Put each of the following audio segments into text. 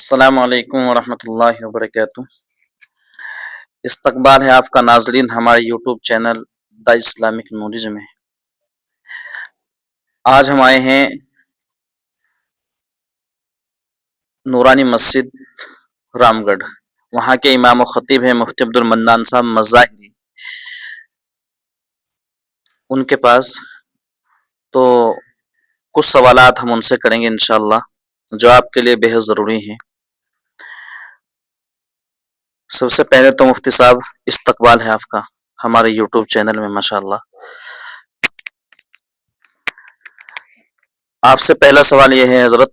السلام علیکم ورحمۃ اللہ وبرکاتہ۔ استقبال ہے آپ کا ناظرین ہمارے YouTube channel the Islamic knowledge میں۔ آج ہم آئے ہیں نورانی مسجد رام گڑھ، وہاں کے امام و خطیب ہیں مفتی عبد المنان صاحب مظاہری، ان کے پاس تو کچھ سوالات ہم ان سے کریں گے انشاءاللہ، جو آپ کے لیے بے حد ضروری ہیں۔ سب سے پہلے تو مفتی صاحب استقبال ہے آپ کا ہمارے یوٹیوب چینل میں ماشاءاللہ۔ آپ سے پہلا سوال یہ ہے حضرت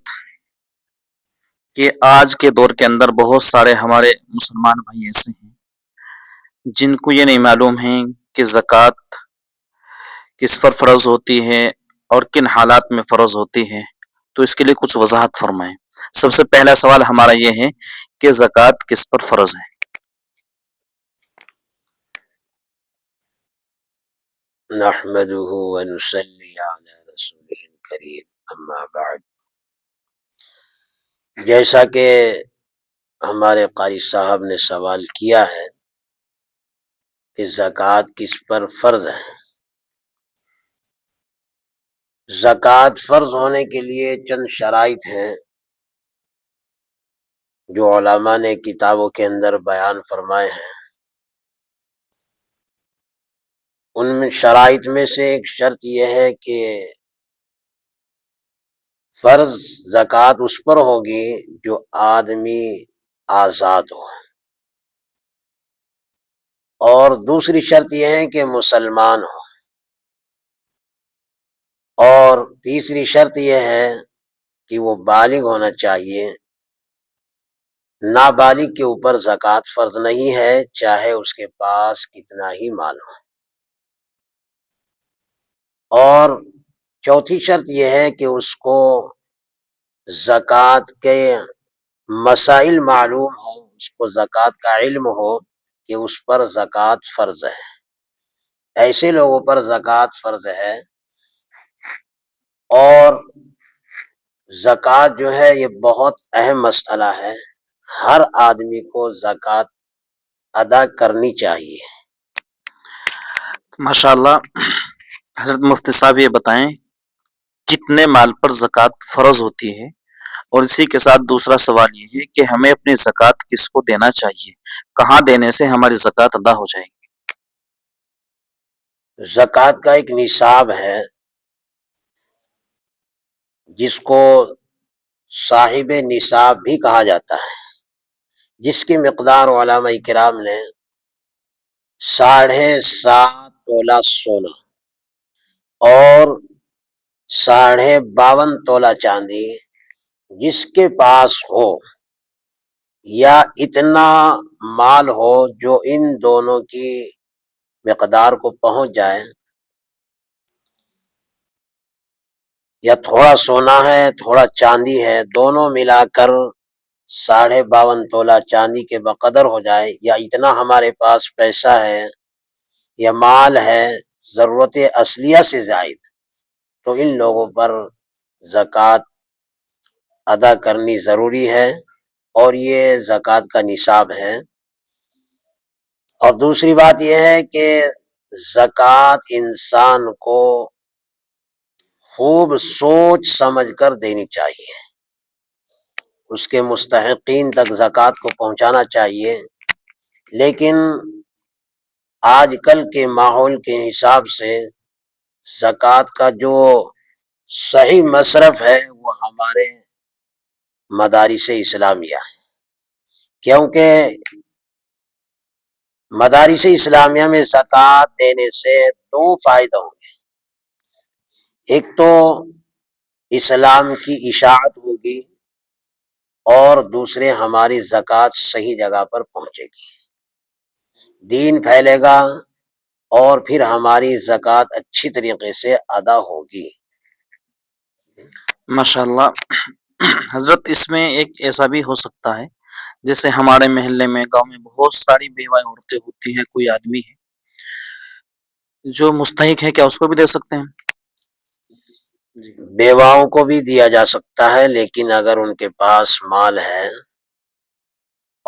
کہ آج کے دور کے اندر بہت سارے ہمارے مسلمان بھائی ایسے ہیں جن کو یہ نہیں معلوم ہے کہ زکوٰۃ کس پر فرض ہوتی ہے اور کن حالات میں فرض ہوتی ہے، تو اس کے لیے کچھ وضاحت فرمائیں۔ سب سے پہلا سوال ہمارا یہ ہے کہ زکوٰۃ کس پر فرض ہے؟ نحمده ونصلي على رسوله الكريم اما بعد، جیسا کہ ہمارے قاری صاحب نے سوال کیا ہے کہ زکوٰۃ کس پر فرض ہے۔ زکوٰۃ فرض ہونے کے لیے چند شرائط ہیں جو علماء نے کتابوں کے اندر بیان فرمائے ہیں۔ ان میں شرائط میں سے ایک شرط یہ ہے کہ فرض زکوٰۃ اس پر ہوگی جو آدمی آزاد ہو، اور دوسری شرط یہ ہے کہ مسلمان ہو، اور تیسری شرط یہ ہے کہ وہ بالغ ہونا چاہیے۔ نابالغ کے اوپر زکوٰۃ فرض نہیں ہے، چاہے اس کے پاس کتنا ہی مال ہو۔ اور چوتھی شرط یہ ہے کہ اس کو زکوٰۃ کے مسائل معلوم ہو، اس کو زکوٰۃ کا علم ہو کہ اس پر زکوٰۃ فرض ہے۔ ایسے لوگوں پر زکوٰۃ فرض ہے۔ اور زکوٰۃ جو ہے یہ بہت اہم مسئلہ ہے، ہر آدمی کو زکوٰۃ ادا کرنی چاہیے۔ ماشاءاللہ حضرت مفتی صاحب یہ بتائیں کتنے مال پر زکوٰۃ فرض ہوتی ہے، اور اسی کے ساتھ دوسرا سوال یہ ہے کہ ہمیں اپنی زکوٰۃ کس کو دینا چاہیے، کہاں دینے سے ہماری زکوٰۃ ادا ہو جائے گی؟ زکوٰۃ کا ایک نصاب ہے جس کو صاحب نصاب بھی کہا جاتا ہے، جس کی مقدار علماء کرام نے 7.5 تولہ سونا اور 52.5 تولہ چاندی جس کے پاس ہو، یا اتنا مال ہو جو ان دونوں کی مقدار کو پہنچ جائے، یا تھوڑا سونا ہے تھوڑا چاندی ہے، دونوں ملا کر 52.5 تولہ چاندی کے بقدر ہو جائے، یا اتنا ہمارے پاس پیسہ ہے یا مال ہے ضرورت اصلیہ سے زائد، تو ان لوگوں پر زکوٰۃ ادا کرنی ضروری ہے، اور یہ زکوٰۃ کا نصاب ہے۔ اور دوسری بات یہ ہے کہ زکوٰۃ انسان کو خوب سوچ سمجھ کر دینی چاہیے، اس کے مستحقین تک زکوٰۃ کو پہنچانا چاہیے۔ لیکن آج کل کے ماحول کے حساب سے زکوٰۃ کا جو صحیح مصرف ہے وہ ہمارے مدارس اسلامیہ ہے، کیونکہ مدارس اسلامیہ میں زکوٰۃ دینے سے 2 فائدے ہوں گے۔ ایک تو اسلام کی اشاعت ہوگی، اور دوسرے ہماری زکوٰۃ صحیح جگہ پر پہنچے گی، دین پھیلے گا، اور پھر ہماری زکوٰۃ اچھی طریقے سے ادا ہوگی۔ ماشاءاللہ حضرت اس میں ایک ایسا بھی ہو سکتا ہے جیسے ہمارے محلے میں گاؤں میں بہت ساری بیوہ عورتیں ہوتی ہیں، کوئی آدمی ہے جو مستحق ہے، کیا اس کو بھی دے سکتے ہیں؟ بیواؤں کو بھی دیا جا سکتا ہے، لیکن اگر ان کے پاس مال ہے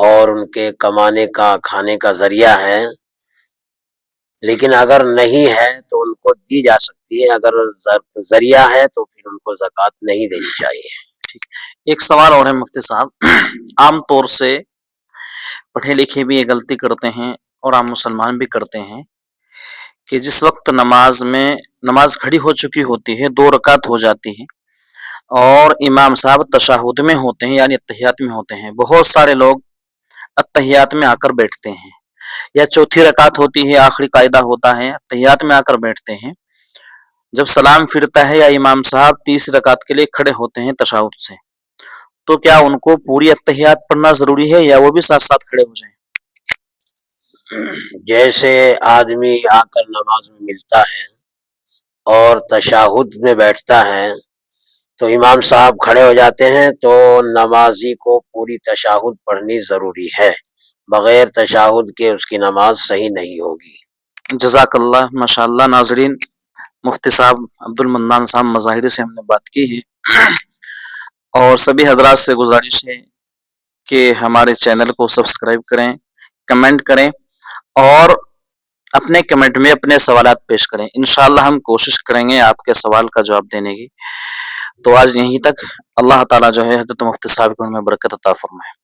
اور ان کے کمانے کا کھانے کا ذریعہ ہے، لیکن اگر نہیں ہے تو ان کو دی جا سکتی ہے، اگر ذریعہ ہے تو پھر ان کو زکوٰۃ نہیں دینی چاہیے۔ ایک سوال اور ہے مفتی صاحب، عام طور سے پڑھے لکھے بھی یہ غلطی کرتے ہیں اور عام مسلمان بھی کرتے ہیں کہ جس وقت نماز کھڑی ہو چکی ہوتی ہے، 2 رکعت ہو جاتی ہیں اور امام صاحب تشہد میں ہوتے ہیں یعنی اتحیات میں ہوتے ہیں، بہت سارے لوگ اتحیات میں آ کر بیٹھتے ہیں، یا چوتھی رکعت ہوتی ہے، آخری قاعدہ ہوتا ہے، اتحیات میں آ کر بیٹھتے ہیں، جب سلام پھرتا ہے یا امام صاحب تیسری رکعت کے لیے کھڑے ہوتے ہیں تشہد سے، تو کیا ان کو پوری اتحیات پڑھنا ضروری ہے یا وہ بھی ساتھ ساتھ کھڑے ہو جائیں؟ جیسے آدمی آ کر نماز میں ملتا ہے اور تشہد میں بیٹھتا ہے تو امام صاحب کھڑے ہو جاتے ہیں، تو نمازی کو پوری تشہد پڑھنی ضروری ہے، بغیر تشہد کے اس کی نماز صحیح نہیں ہوگی۔ جزاک اللہ، ماشاء اللہ۔ ناظرین، مفتی صاحب عبد المنان صاحب مظاہری سے ہم نے بات کی ہے، اور سبھی حضرات سے گزارش ہے کہ ہمارے چینل کو سبسکرائب کریں، کمنٹ کریں اور اپنے کمنٹ میں اپنے سوالات پیش کریں، انشاءاللہ ہم کوشش کریں گے آپ کے سوال کا جواب دینے کی۔ تو آج یہیں تک، اللہ تعالیٰ جو ہے حضرت مفتی صاحب کو ہمیں برکت عطا فرمائے۔